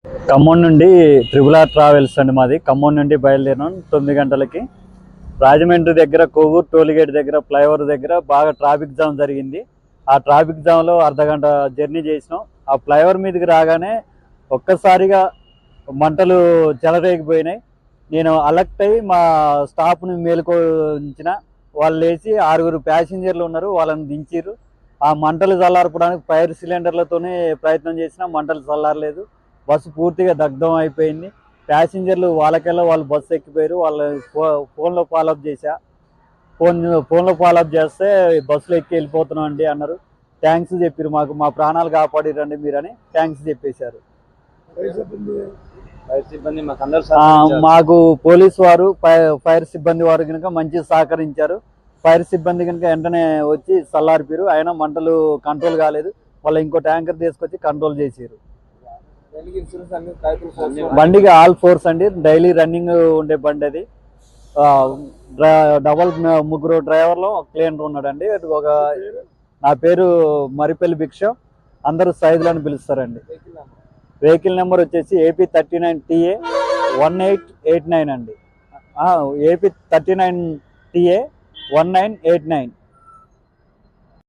ఖమ్మం నుండి triple R travels అండి మాది. ఖమ్మం నుండి బయలుదేరినాం 9 గంటలకి. రాజమండ్రి దగ్గర కొవ్వూరు టోల్గేట్ దగ్గర ఫ్లైఓవర్ దగ్గర బాగా ట్రాఫిక్ జామ్ జరిగింది. ఆ ట్రాఫిక్ జామ్లో అర్ధగంట జర్నీ చేసినాం. ఆ ఫ్లైఓవర్ మీదకి రాగానే ఒక్కసారిగా మంటలు చెలరేగిపోయినాయి. నేను అలర్ట్ అయ్యి మా స్టాఫ్ని మేలుకొంచిన. వాళ్ళు లేచి 6 ప్యాసింజర్లు ఉన్నారు, వాళ్ళని దించారు. ఆ మంటలు చల్లార్పడానికి ఫైర్ సిలిండర్లతోనే ప్రయత్నం చేసినా మంటలు చల్లారలేదు. బస్సు పూర్తిగా దగ్ధం అయిపోయింది. ప్యాసింజర్లు వాళ్ళకెళ్ళ వాళ్ళు బస్సు ఎక్కిపోయారు. వాళ్ళ ఫోన్లో ఫాలోఅప్ చేశా. ఫోన్లో ఫాలోఅప్ చేస్తే బస్సులో ఎక్కి వెళ్ళిపోతున్నాం అండి అన్నారు. థ్యాంక్స్ చెప్పారు, మాకు మా ప్రాణాలు కాపాడిరండి మీరని థ్యాంక్స్ చెప్పేశారు. మాకు పోలీసు వారు ఫైర్ సిబ్బంది వారు కనుక మంచి సహకరించారు. ఫైర్ సిబ్బంది కనుక వెంటనే వచ్చి చల్లారిపారు. అయినా మంటలు కంట్రోల్ కాలేదు. వాళ్ళు ఇంకో ట్యాంకర్ తీసుకొచ్చి కంట్రోల్ చేసారు. బండికి ఆల్ ఫోర్స్ అండి, డైలీ రన్నింగ్ ఉండే బండి అది. డబల్ 3 డ్రైవర్లు క్లీనర్ ఉన్నాడండి. నా పేరు మరిపల్లి భిక్ష, అందరూ సైదులు అని పిలుస్తారండి. వెహికల్ నెంబర్ వచ్చేసి AP39TA 1889 అండి. AP39TA 1989.